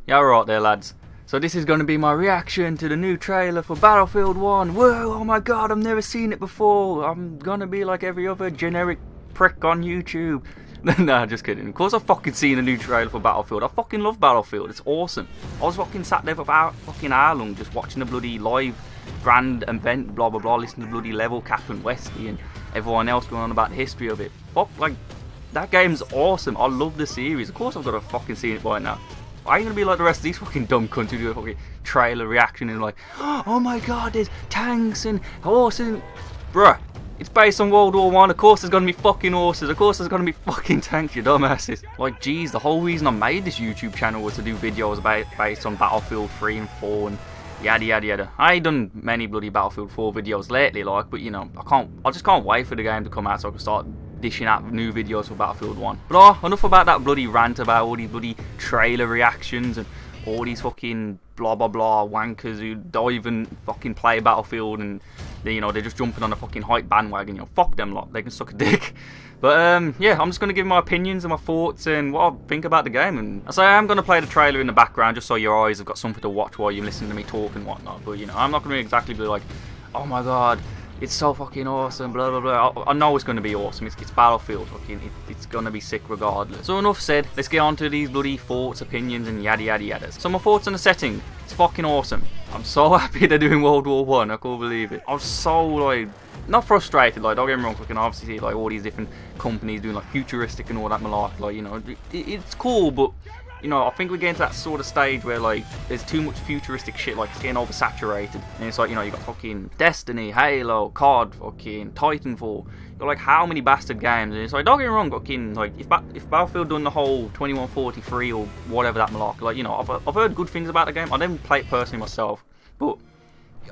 Yeah, right there, lads. So this is going to be my reaction to the new trailer for Battlefield 1. Whoa, oh my god, I've never seen it before. I'm going to be like every other generic prick on YouTube. Nah, just kidding. Of course I've fucking seen a new trailer for Battlefield. I fucking love Battlefield. It's awesome. I was fucking sat there for fucking hour long just watching the bloody live grand event, blah blah blah, listening to bloody Level Cap and Westy and everyone else going on about the history of it. Fuck, like, that game's awesome. I love the series. Of course I've got to fucking see it right now. I ain't gonna be like the rest of these fucking dumb cunts who do a fucking trailer reaction and like, oh my god, there's tanks and horses and... Bruh, it's based on World War One. Of course there's gonna be fucking horses. Of course there's gonna be fucking tanks, you dumbasses. Like, geez, the whole reason I made this YouTube channel was to do videos based on Battlefield 3 and 4 and yada yada yada. I ain't done many bloody Battlefield 4 videos lately, like, but you know, I just can't wait for the game to come out so I can start dishing out new videos for Battlefield 1. But enough about that bloody rant about all these bloody trailer reactions and all these fucking blah blah blah wankers who don't even fucking play Battlefield and they, you know, they're just jumping on a fucking hype bandwagon. You know, fuck them lot. They can suck a dick. But yeah, I'm just gonna give my opinions and my thoughts and what I think about the game. And so I am gonna play the trailer in the background just so your eyes have got something to watch while you're listening to me talk and whatnot. But you know, I'm not gonna exactly be like, oh my god, it's so fucking awesome, blah blah blah. I know it's going to be awesome. It's Battlefield, fucking. It's going to be sick regardless. So enough said. Let's get on to these bloody thoughts, opinions, and yada yada yadas. So my thoughts on the setting. It's fucking awesome. I'm so happy they're doing World War One. I can't believe it. I was so like, not frustrated. Like, don't get me wrong. Fucking obviously see like all these different companies doing like futuristic and all that malarkey. Like, you know, it's cool, but you know, I think we're getting to that sort of stage where like there's too much futuristic shit, like it's getting oversaturated. And it's like, you know, you got fucking Destiny, Halo, COD, fucking Titanfall. You got like how many bastard games? And it's like, don't get me wrong, fucking like if Battlefield done the whole 2143 or whatever that malarkey, like, you know, I've heard good things about the game. I didn't play it personally myself, but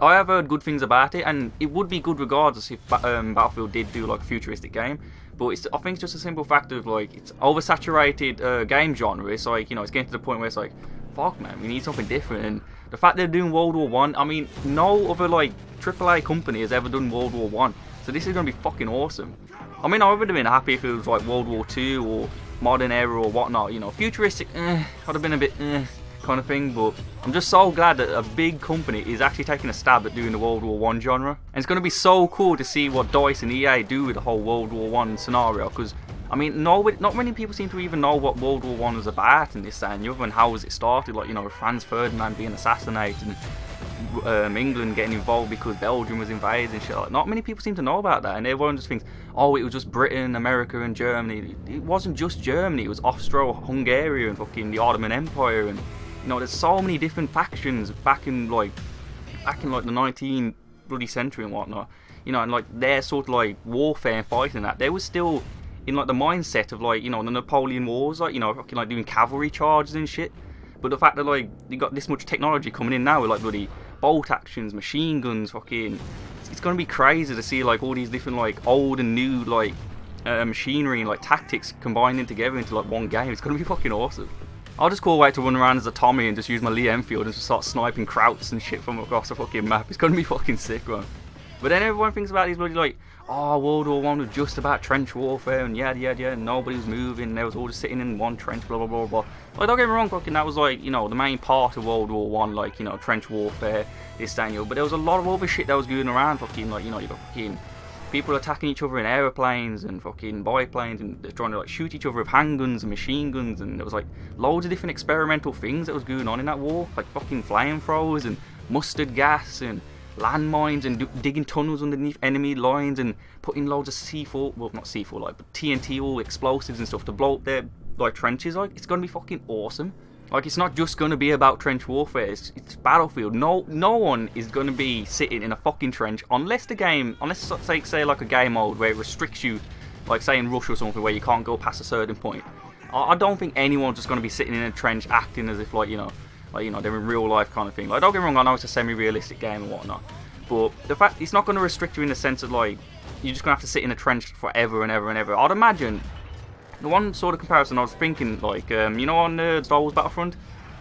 I have heard good things about it, and it would be good regardless if Battlefield did do like a futuristic game. But I think it's just a simple fact of like it's oversaturated game genre. It's like, you know, it's getting to the point where it's like, fuck man, we need something different. And the fact they're doing World War One, I mean, no other like AAA company has ever done World War One, so this is gonna be fucking awesome. I mean, I would have been happy if it was like World War Two or modern era or whatnot. You know, futuristic, I'd have been a bit kind of thing, but I'm just so glad that a big company is actually taking a stab at doing the World War One genre, and it's going to be so cool to see what DICE and EA do with the whole World War One scenario. Because I mean, not many people seem to even know what World War One was about in this and other than how was it started. Like, you know, Franz Ferdinand being assassinated and England getting involved because Belgium was invaded and shit. Like, not many people seem to know about that, and everyone just thinks, oh, it was just Britain, America, and Germany. It wasn't just Germany. It was Austro-Hungary and fucking the Ottoman Empire and, you know, there's so many different factions back in like the 19th bloody century and whatnot. You know, and like their sort of like warfare and fighting and that, they were still in like the mindset of like, you know, the Napoleon Wars, like, you know, fucking like doing cavalry charges and shit. But the fact that like you got this much technology coming in now with like bloody bolt actions, machine guns, fucking, it's gonna be crazy to see like all these different like old and new like machinery and like tactics combining together into like one game. It's gonna be fucking awesome. I'll just call wait to run around as a Tommy and just use my Lee Enfield and just start sniping krauts and shit from across the fucking map. It's gonna be fucking sick, man. But then everyone thinks about these bloody like, oh, World War One was just about trench warfare and yada yada yada, and nobody was moving, and they was all just sitting in one trench, blah blah blah blah. Like, don't get me wrong, fucking that was like, you know, the main part of World War One, like, you know, trench warfare, this, that, and the other. But there was a lot of other shit that was going around, fucking like, you know, you got fucking people attacking each other in aeroplanes and fucking biplanes, and they're trying to like shoot each other with handguns and machine guns, and there was like loads of different experimental things that was going on in that war, like fucking flamethrowers and mustard gas and landmines and digging tunnels underneath enemy lines and putting loads of C4, well not C4 like, but TNT, all explosives and stuff to blow up their like trenches. Like, it's gonna be fucking awesome. Like, it's not just gonna be about trench warfare. It's Battlefield. No one is gonna be sitting in a fucking trench unless the game, say like a game mode where it restricts you, like say in Russia or something where you can't go past a certain point. I don't think anyone's just gonna be sitting in a trench acting as if like, you know, they're in real life kind of thing. Like, don't get me wrong, I know it's a semi-realistic game and whatnot, but the fact it's not gonna restrict you in the sense of like you're just gonna have to sit in a trench forever and ever and ever. I'd imagine. The one sort of comparison I was thinking, like, you know, on Star Wars Battlefront,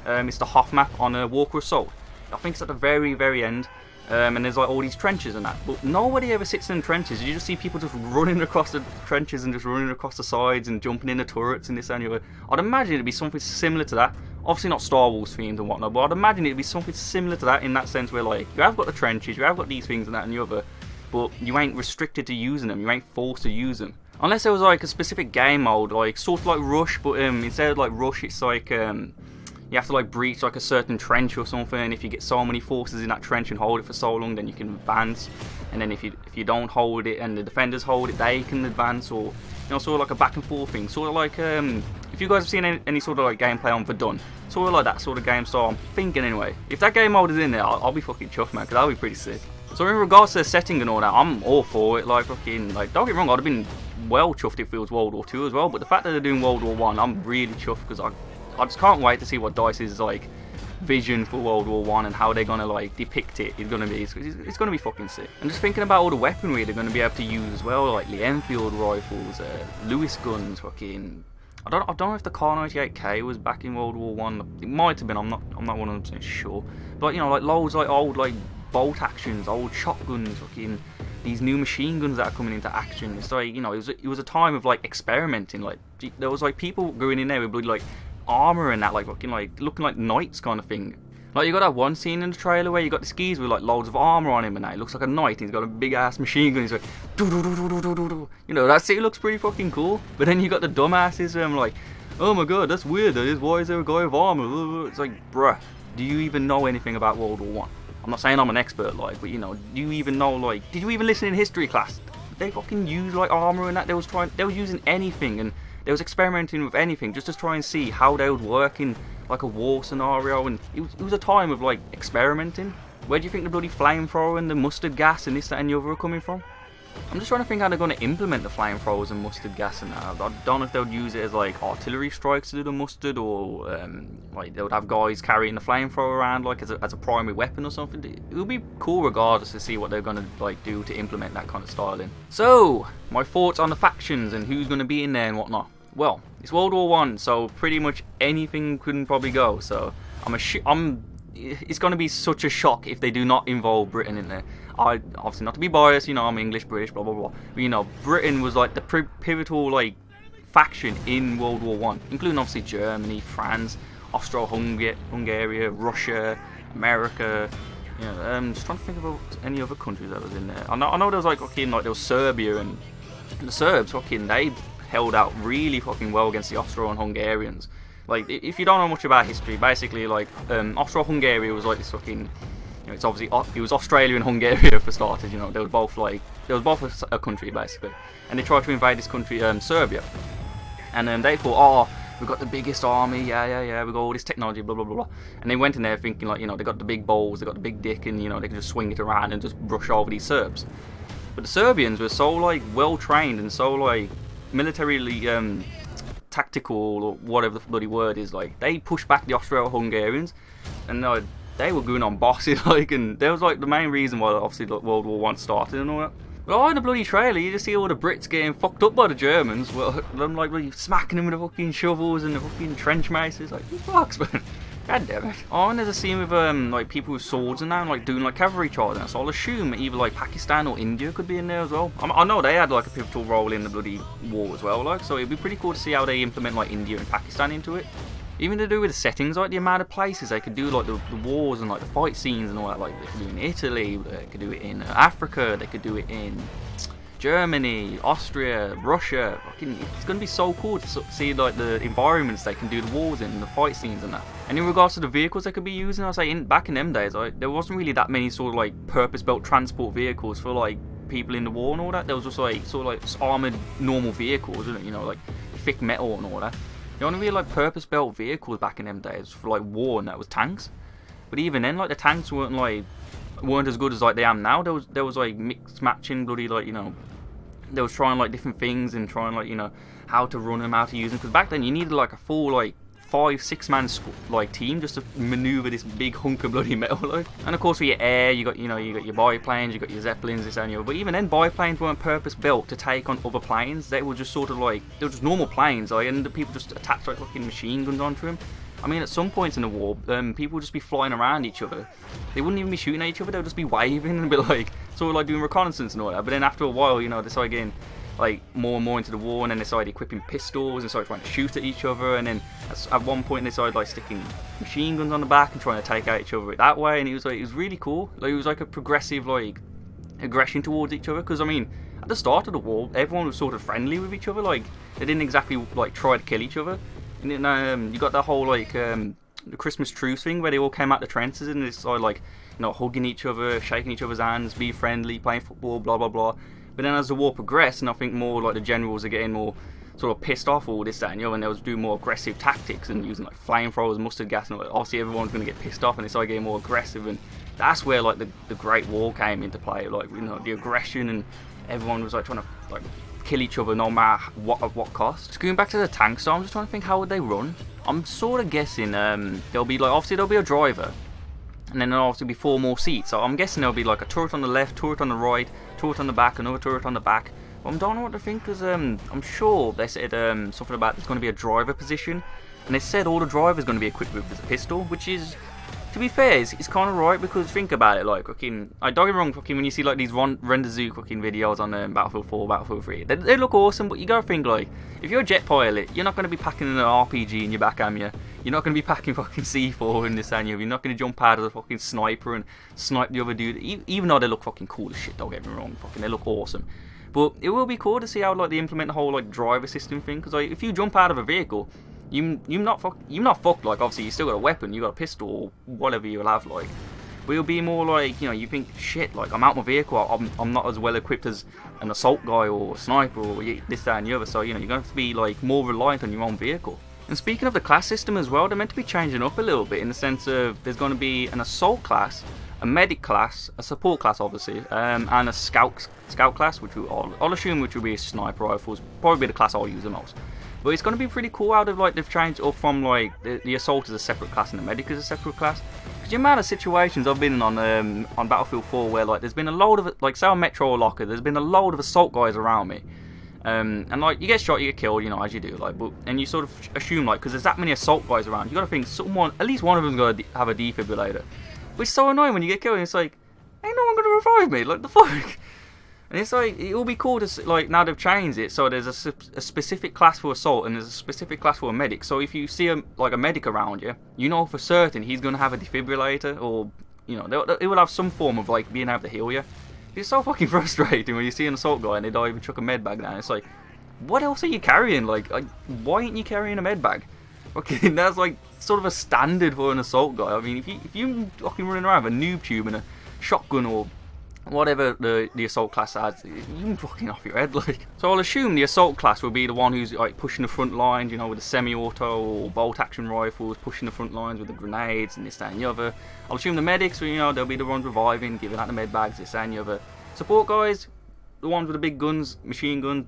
it's the Hoth map on Walker Assault. I think it's at the very, very end. And there's like all these trenches and that, but nobody ever sits in trenches. You just see people just running across the trenches and just running across the sides and jumping in the turrets and this and the other. I'd imagine it'd be something similar to that. Obviously not Star Wars themed and whatnot, but I'd imagine it'd be something similar to that in that sense, where like you have got the trenches, you have got these things and that and the other, but you ain't restricted to using them, you ain't forced to use them. Unless there was like a specific game mode, like sort of like Rush, but instead of like Rush, it's like you have to like breach like a certain trench or something, and if you get so many forces in that trench and hold it for so long, then you can advance. And then if you don't hold it and the defenders hold it, they can advance, or you know, sort of like a back and forth thing. Sort of like if you guys have seen any sort of like gameplay on Verdun, sort of like that sort of game style. I'm thinking anyway. If that game mode is in there, I'll be fucking chuffed, man, because that'll be pretty sick. So in regards to the setting and all that, I'm all for it. Like fucking, like, don't get me wrong, I'd have been well chuffed if it was World War II as well. But the fact that they're doing World War One, I'm really chuffed, because I just can't wait to see what DICE's like vision for World War One and how they're gonna like depict it is gonna be. It's gonna be fucking sick. And just thinking about all the weaponry they're gonna be able to use as well, like the Enfield rifles, Lewis guns, fucking. I don't know if the Kar 98K was back in World War One. It might have been. I'm not 100% sure. But you know, like loads like old like bolt actions, old shotguns, fucking these new machine guns that are coming into action. It's like, you know, it was a time of like experimenting. Like there was like people going in there with bloody like armor and that, like fucking like looking like knights kind of thing. Like you got that one scene in the trailer where you got the skis with like loads of armor on him and that. It looks like a knight. He's got a big ass machine gun. He's like, doo doo doo doo doo doo doo. You know, that scene looks pretty fucking cool. But then you got the dumbasses like, oh my god, that's weird. That is, why is there a guy with armor? It's like, bruh, do you even know anything about World War One? I'm not saying I'm an expert, like, but you know, do you even know, like, did you even listen in history class? They fucking used like armor and that. They were using anything, and they was experimenting with anything just to try and see how they would work in like a war scenario. And it was a time of like experimenting. Where do you think the bloody flamethrower and the mustard gas and this, that and the other are coming from? I'm just trying to think how they're going to implement the flamethrowers and mustard gas and that. I don't know if they would use it as like artillery strikes to do the mustard, or like they would have guys carrying the flamethrower around like as a primary weapon or something. It would be cool regardless to see what they're going to like do to implement that kind of styling. So my thoughts on the factions and who's going to be in there and whatnot. Well, it's World War One, so pretty much anything couldn't probably go. So it's going to be such a shock if they do not involve Britain in there. I obviously, not to be biased, you know, I'm English, British, blah blah blah. But you know, Britain was like the pivotal like faction in World War One, including obviously Germany, France, Austro-Hungary, Russia, America. You know, just trying to think about any other countries that was in there. I know there was like fucking like there was Serbia, and the Serbs fucking they held out really fucking well against the Austro-Hungarians. Like, if you don't know much about history, basically, like, Austro-Hungary was like this fucking, you know, it's obviously, it was Australia and Hungary for starters, you know, they were both a country, basically, and they tried to invade this country, Serbia, and they thought, oh, we've got the biggest army, yeah, we've got all this technology, blah, blah, blah, blah, and they went in there thinking, like, you know, they got the big balls, they got the big dick, and, you know, they can just swing it around and just brush over these Serbs. But the Serbians were so, like, well-trained and so, like, militarily, tactical, or whatever the bloody word is, like, they pushed back the Austro-Hungarians, and they were going on bossing, like, and that was, like, the main reason why, obviously, like, World War One started and all that. But in the bloody trailer, you just see all the Brits getting fucked up by the Germans, well, them, like, really smacking them with the fucking shovels and the fucking trench maces, like, you fucks, man. God damn it. And there's a scene with, like, people with swords and that, like, doing, like, cavalry charges, so I'll assume either, like, Pakistan or India could be in there as well. I know they had, like, a pivotal role in the bloody war as well, like, so it'd be pretty cool to see how they implement, like, India and Pakistan into it. Even to do with the settings, like, the amount of places they could do, like, the wars and, like, the fight scenes and all that, like, they could do it in Italy, they could do it in Africa, they could do it in Germany, Austria, Russia. Fucking, it's going to be so cool to see like the environments they can do the wars in and the fight scenes and that. And in regards to the vehicles they could be using, I was like, back in them days, like, there wasn't really that many sort of like purpose-built transport vehicles for like people in the war and all that. There was just like sort of like armored normal vehicles, you know, like thick metal and all that. The only real like purpose-built vehicles back in them days for like war, and that was tanks. But even then, like, the tanks weren't as good as like they am now. There was like mixed matching bloody, like, you know, they was trying like different things and trying, like, you know, how to run them, how to use them, because back then you needed like a full like 5-6 man like team just to maneuver this big hunk of bloody metal, like. And of course for your air, you got your biplanes, you got your zeppelins, this and the other. But even then, biplanes weren't purpose built to take on other planes. They were just sort of like, they were just normal planes, like, and the people just attached like fucking machine guns onto them. I mean, at some points in the war, people would just be flying around each other. They wouldn't even be shooting at each other. They would just be waving and be like, sort of like doing reconnaissance and all that. But then after a while, you know, they started getting like more and more into the war, and then they started equipping pistols and started trying to shoot at each other. And then at one point, they started like sticking machine guns on the back and trying to take out each other that way. And it was really cool. Like, it was like a progressive like aggression towards each other. Because I mean, at the start of the war, everyone was sort of friendly with each other. Like, they didn't exactly like try to kill each other. And then you got that whole like the Christmas truce thing where they all came out the trenches and they started like, you know, hugging each other, shaking each other's hands, be friendly, playing football, blah blah blah. But then as the war progressed, and I think more like the generals are getting more sort of pissed off all this, that and the other, and they was doing more aggressive tactics and using like flamethrowers, mustard gas, and obviously everyone's going to get pissed off, and they started getting more aggressive, and that's where like the Great War came into play, like, you know, the aggression, and everyone was like trying to like kill each other no matter at what cost. Just going back to the tanks, so I'm just trying to think, how would they run? I'm sort of guessing there'll be like, obviously there'll be a driver, and then there'll obviously be 4 more seats. So I'm guessing there'll be like a turret on the left, turret on the right, turret on the back, another turret on the back. But I don't know what to think, because I'm sure they said something about there's going to be a driver position, and they said all the drivers going to be equipped with a pistol, which is, to be fair, it's kind of right, because think about it, like, fucking, I don't get me wrong, fucking, when you see like these render-zoo fucking videos on Battlefield 4, Battlefield 3, they look awesome, but you gotta think, like, if you're a jet pilot, you're not going to be packing an RPG in your back, am you? You're not going to be packing fucking C4 in this, am you? You're not going to jump out of the fucking sniper and snipe the other dude, even though they look fucking cool as shit, don't get me wrong, fucking, they look awesome. But it will be cool to see how like they implement the whole like driver system thing, because like, if you jump out of a vehicle, you're not fucked. Like, obviously you still got a weapon, you got a pistol or whatever you'll have, like. But it'll be more like, you know, you think, shit, like, I'm out my vehicle, I'm not as well equipped as an assault guy or a sniper or this, that and the other, so, you know, you're going to have to be like more reliant on your own vehicle. And speaking of the class system as well, they're meant to be changing up a little bit, in the sense of there's going to be an assault class, a medic class, a support class obviously, and a scout class, which I'll assume which will be a sniper rifles, probably the class I'll use the most. But it's going to be pretty cool how they've changed up from like the assault is a separate class and the medic is a separate class. Because the amount of situations I've been in on Battlefield 4 where like there's been a load of, like, say on Metro or Locker, there's been a load of assault guys around me. And like, you get shot, you get killed, you know, as you do, like, but, and you sort of assume, like, because there's that many assault guys around, you got to think at least one of them's got to have a defibrillator. Which is so annoying when you get killed, and it's like, ain't no one going to revive me, like, the fuck? And it's like, it will be cool to, like, now they've changed it, so there's a specific class for assault, and there's a specific class for a medic. So if you see a medic around you, you know for certain he's going to have a defibrillator, or, you know, it will have some form of, like, being able to heal you. It's so fucking frustrating when you see an assault guy and they don't even chuck a med bag down. It's like, what else are you carrying? Like why ain't you carrying a med bag? Okay, that's like sort of a standard for an assault guy. I mean, if you fucking running around with a noob tube and a shotgun or whatever the assault class has, you can fucking off your head, like. So I'll assume the assault class will be the one who's like pushing the front lines, you know, with the semi-auto or bolt action rifles, pushing the front lines with the grenades and this, that and the other. I'll assume the medics, you know, they'll be the ones reviving, giving out the med bags, this, that and the other. Support guys, the ones with the big guns, machine guns,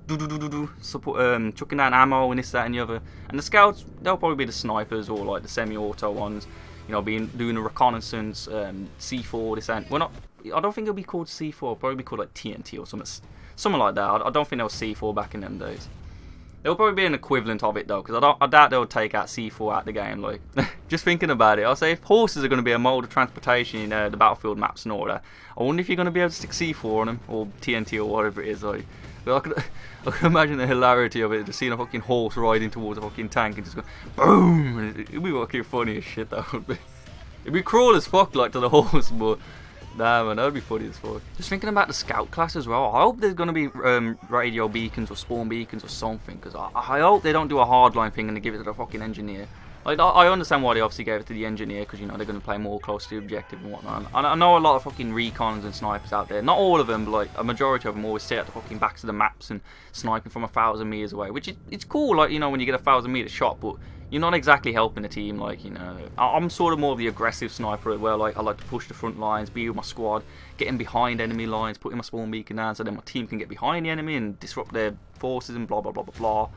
support, chucking down ammo and this, that and the other. And the scouts, they'll probably be the snipers or like the semi-auto ones, you know, doing the reconnaissance, C4, this and, well, not, I don't think it'll be called C4, it'll probably be called like TNT or something like that. I don't think there was C4 back in them days. There'll probably be an equivalent of it though, because I doubt they'll take out C4 out the game. Like, just thinking about it, I'll say if horses are going to be a mode of transportation in the Battlefield maps and all that, I wonder if you're going to be able to stick C4 on them, or TNT or whatever it is. Like, I can imagine the hilarity of it, just seeing a fucking horse riding towards a fucking tank and just go boom. It'd be fucking funny as shit. That would be. It'd be cruel as fuck, like, to the horse, but. Nah, man, that would be funny as fuck. Just thinking about the scout class as well, I hope there's going to be radio beacons or spawn beacons or something, because I hope they don't do a hardline thing and they give it to the fucking engineer. Like, I understand why they obviously gave it to the engineer, because, you know, they're going to play more close to the objective and whatnot. I know a lot of fucking recons and snipers out there, not all of them, but like a majority of them always stay at the fucking backs of the maps and sniping from 1,000 meters away, which it's cool, like, you know, when you get a 1,000 meter shot, but you're not exactly helping the team. Like, you know, I'm sort of more of the aggressive sniper where, like, I like to push the front lines, be with my squad, getting behind enemy lines, putting my spawn beacon down so then my team can get behind the enemy and disrupt their forces and blah blah blah blah blah.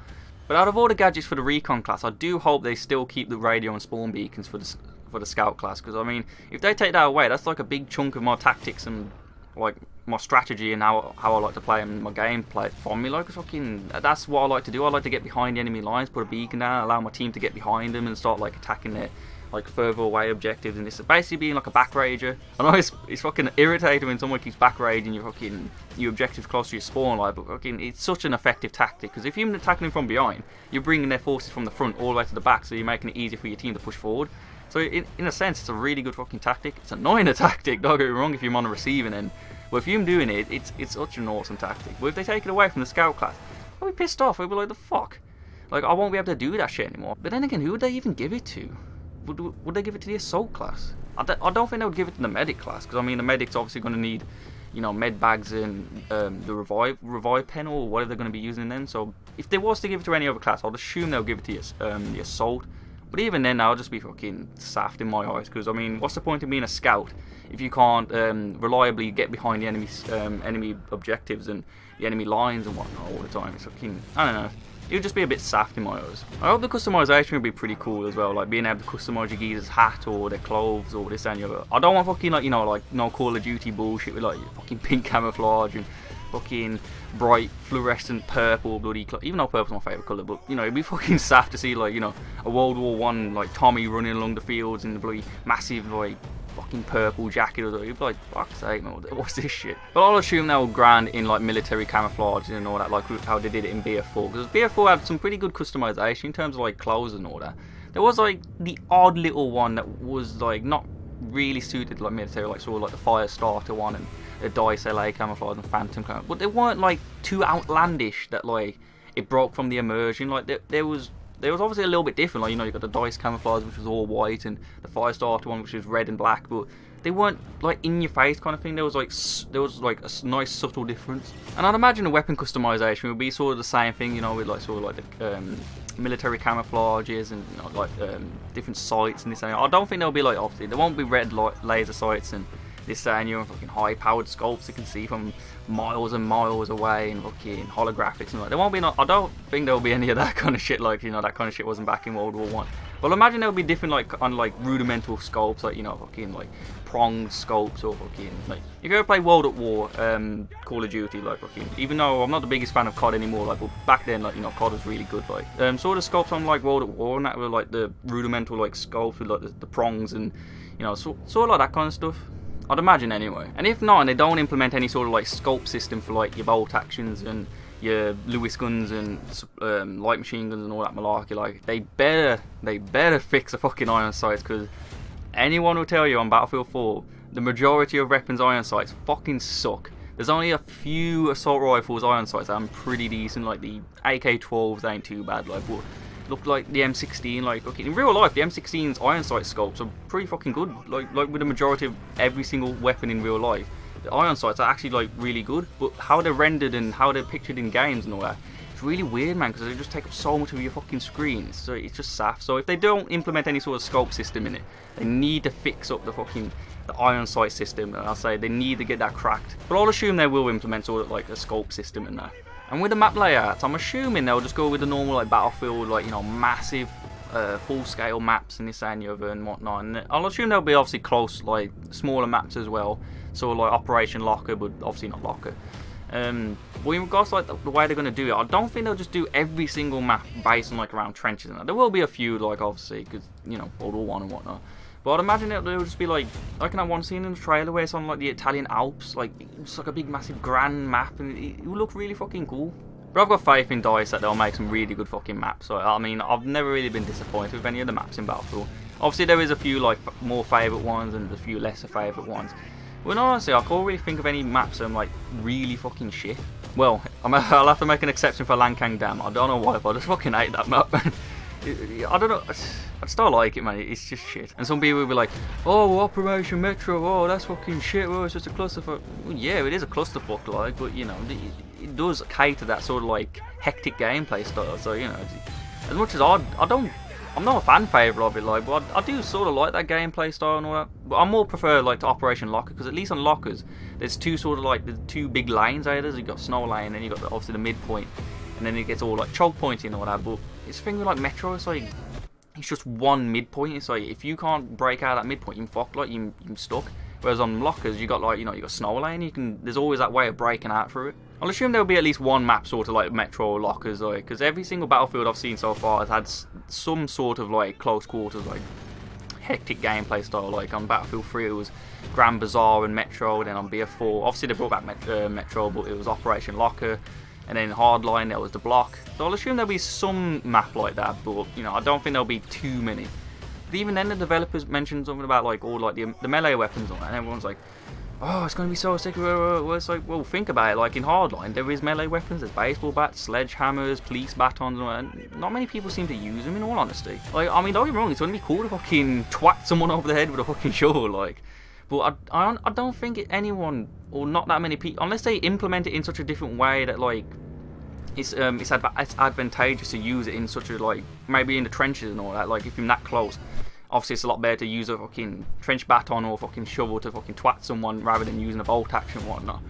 But out of all the gadgets for the recon class, I do hope they still keep the radio and spawn beacons for the scout class, because I mean, if they take that away, that's like a big chunk of my tactics and like my strategy and how I like to play and my gameplay from me. Like fucking, that's what I like to do. I like to get behind the enemy lines, put a beacon down, allow my team to get behind them and start like attacking their like further away objectives, and this is basically being like a back rager. I know it's fucking irritating when someone keeps back raging your objectives close to your spawn, like, but fucking it's such an effective tactic, because if you're attacking them from behind, you're bringing their forces from the front all the way to the back, so you're making it easier for your team to push forward. So in a sense, it's a really good fucking tactic. It's annoying a tactic, don't get me wrong, if you're on the receiving end, but if you're doing it, it's such an awesome tactic. But if they take it away from the scout class, I'll be pissed off. I'll be like, the fuck, like I won't be able to do that shit anymore. But then again, who would they even give it to? Would they give it to the assault class? I don't think they would give it to the medic class, because I mean the medic's obviously going to need, you know, med bags and the revive panel or whatever they're going to be using then. So if they was to give it to any other class, I'd assume they'll give it to the assault. But even then, that'll just be fucking saft in my eyes, because I mean, what's the point of being a scout if you can't reliably get behind the enemy objectives and the enemy lines and whatnot all the time? It's fucking, I don't know. It would just be a bit saft in my eyes. I hope the customization would be pretty cool as well, like being able to customize your geezer's hat or their clothes or this and the other. I don't want fucking like, you know, like no Call of Duty bullshit with like fucking pink camouflage and fucking bright fluorescent purple bloody clothes. Even though purple's my favourite colour, but you know, it'd be fucking saft to see like, you know, a World War One like Tommy running along the fields in the bloody massive like fucking purple jacket, or you'd be like, fuck's sake, man, what's this shit? But I'll assume they'll grind in like military camouflage and all that, like how they did it in BF4, because BF4 had some pretty good customization in terms of like clothes and all that. There was like the odd little one that was like not really suited like military, like sort of like the fire starter one and the Dice LA camouflage and Phantom camouflage, but they weren't like too outlandish that like it broke from the immersion. Like there was obviously a little bit different, like, you know, you got the Dice camouflage which was all white and the Firestarter one which was red and black, but they weren't like in your face kind of thing. There was like a nice subtle difference. And I'd imagine the weapon customization would be sort of the same thing, you know, with like sort of like the military camouflages and, you know, like different sights and this and that. I don't think there'll be like, obviously there won't be red laser sights and this and you fucking high powered scopes you can see from miles and miles away and fucking holographics and like, there won't be I don't think there'll be any of that kind of shit, like, you know, that kind of shit wasn't back in World War One. Well, imagine there'll be different like on like rudimental scopes, like, you know, fucking like pronged scopes, or fucking like you go play World at War, Call of Duty, like fucking, even though I'm not the biggest fan of COD anymore, like, but back then, like, you know, COD was really good, like sort of scopes on like World at War, and that were like the rudimental like scopes with like the prongs and, you know, sort of like that kind of stuff, I'd imagine anyway. And if not, and they don't implement any sort of like scope system for like your bolt actions and your Lewis guns and light machine guns and all that malarkey, like they better fix the fucking iron sights, because anyone will tell you on Battlefield 4 the majority of weapons iron sights fucking suck. There's only a few assault rifles iron sights that are pretty decent, like the AK-12s ain't too bad, like, but look like the M16, like, okay, in real life the M16's iron sight scopes are pretty fucking good, like with the majority of every single weapon in real life. The iron sights are actually like really good, but how they're rendered and how they're pictured in games and all that, it's really weird, man, because they just take up so much of your fucking screen. So it's just saft. So if they don't implement any sort of scope system in it, they need to fix up the iron sight system, and I'll say they need to get that cracked. But I'll assume they will implement sort of like a scope system in that. And with the map layouts, I'm assuming they'll just go with the normal like Battlefield, like, you know, massive full-scale maps and this and the other and whatnot. And I'll assume there'll be obviously close, like, smaller maps as well, sort of like Operation Locker, but obviously not Locker. But in regards to like the way they're going to do it, I don't think they'll just do every single map based on like around trenches and that. There will be a few, like, obviously, because, you know, World War One and whatnot. But I'd imagine it'll just be like I can have one scene in the trailer where it's on like the Italian Alps, like it's like a big massive grand map, and it will look really fucking cool. But I've got faith in DICE that they'll make some really good fucking maps. So I mean, I've never really been disappointed with any of the maps in Battlefield. Obviously there is a few like more favourite ones and a few lesser favourite ones. Well, honestly, I can't really think of any maps that are like really fucking shit. Well, I'll have to make an exception for Lankang Dam. I don't know why, but I just fucking hate that map. I don't know. I just don't like it, man. It's just shit. And some people will be like, "Oh, Operation Metro. Oh, that's fucking shit. Oh, it's just a clusterfuck." Well, yeah, it is a clusterfuck, like, but you know, it does cater that sort of like hectic gameplay style. So you know, as much as I'm not a fan favourite of it, like, but I do sort of like that gameplay style and all that. But I more prefer like to Operation Locker, because at least on Lockers, there's two sort of like the two big lanes. There's you got Snow Lane, and you got obviously the midpoint, and then it gets all like choke pointing and all that. But it's the thing with like Metro, it's like it's just one midpoint. It's like if you can't break out that midpoint, you're fucked. Like you're stuck. Whereas on lockers, you got like, you know, you got snow lane. There's always that way of breaking out through it. I'll assume there'll be at least one map sort of like Metro lockers, like, because every single Battlefield I've seen so far has had some sort of like close quarters, like hectic gameplay style. Like on Battlefield 3 it was Grand Bazaar and Metro, then on BF4 obviously they brought back Metro, but it was Operation Locker, and then Hardline there was the Block. So I'll assume there'll be some map like that, but you know, I don't think there'll be too many. But even then the developers mentioned something about like all like the melee weapons on that, and everyone's like, oh, it's going to be so sick. Well, it's like, well, think about it. Like in Hardline, there is melee weapons. There's baseball bats, sledgehammers, police batons, and not many people seem to use them. In all honesty, like, I mean, don't get me wrong. It's going to be cool to fucking twat someone over the head with a fucking shovel, like. But I don't think anyone, or not that many people, unless they implement it in such a different way that like it's advantageous to use it in such a like maybe in the trenches and all that. Like if you're that close. Obviously, it's a lot better to use a fucking trench baton or a fucking shovel to fucking twat someone rather than using a bolt action and whatnot.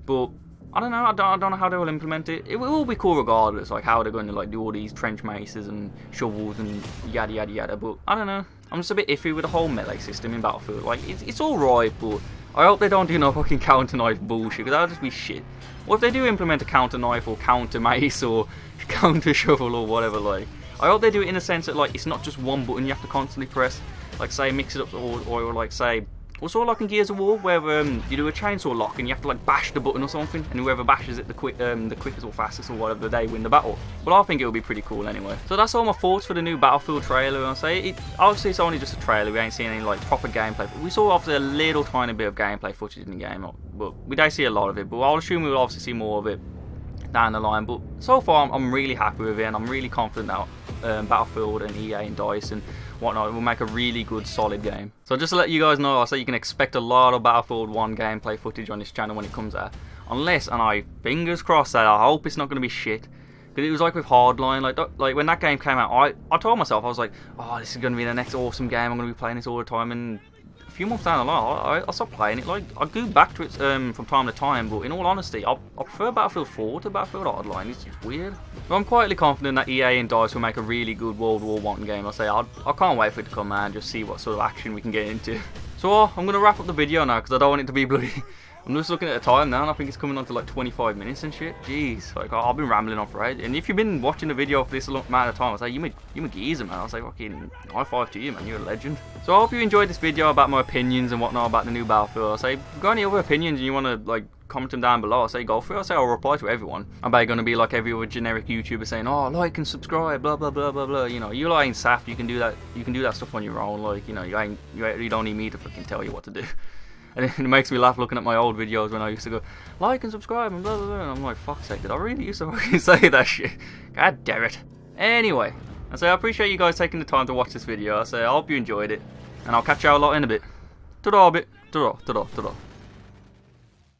But I don't know. I don't know how they will implement it. It will be cool regardless, like how they're going to like do all these trench maces and shovels and yada yada yada. But I don't know. I'm just a bit iffy with the whole melee system in Battlefield. Like it's all right, but I hope they don't do no fucking counter knife bullshit, because that'll just be shit. What if they do implement a counter knife or counter mace or counter shovel or whatever, like? I hope they do it in a sense that like it's not just one button you have to constantly press. Like say mix it up, or like say, or sort of like in Gears of War where you do a chainsaw lock and you have to like bash the button or something, and whoever bashes it the quickest or fastest or whatever, they win the battle. But I think it will be pretty cool anyway. So that's all my thoughts for the new Battlefield trailer. I'll say obviously it's only just a trailer. We ain't seen any like proper gameplay. We saw obviously a little tiny bit of gameplay footage in the game, but we don't see a lot of it. But I'll assume we'll obviously see more of it down the line. But so far I'm really happy with it, and I'm really confident that Battlefield and EA and DICE and whatnot will make a really good solid game. So just to let you guys know, I'll say you can expect a lot of Battlefield 1 gameplay footage on this channel when it comes out, unless, and I fingers crossed that I hope it's not going to be shit, because it was like with Hardline, like when that game came out, I told myself, I was like, oh, this is going to be the next awesome game, I'm going to be playing this all the time, and a few months down the line, I stopped playing it. Like I go back to it from time to time, but in all honesty, I prefer Battlefield 4 to Battlefield Hardline. It's just weird. But I'm quietly confident that EA and DICE will make a really good World War 1 game. I can't wait for it to come out and just see what sort of action we can get into. So I'm going to wrap up the video now, because I don't want it to be bloody... I'm just looking at the time now, and I think it's coming on to like 25 minutes and shit. Jeez, like I've been rambling on for ages. And if you've been watching the video for this amount of time, I say you're a geezer, man. I say fucking high five to you, man. You're a legend. So I hope you enjoyed this video about my opinions and whatnot about the new Battlefield. I say if you've got any other opinions and you want to like comment them down below, I say go for it. I say I'll reply to everyone. I'm going to be like every other generic YouTuber saying, oh, like and subscribe, blah blah blah blah blah. You know, you like saft, you can do that. You can do that stuff on your own. Like, you know, you don't need me to fucking tell you what to do. And it makes me laugh looking at my old videos when I used to go, like and subscribe and blah blah blah, and I'm like, fuck's sake, did I really used to fucking say that shit? God damn it. Anyway, I say I appreciate you guys taking the time to watch this video. I say I hope you enjoyed it, and I'll catch you all lot in a bit. Ta-da, ta-da, ta-da.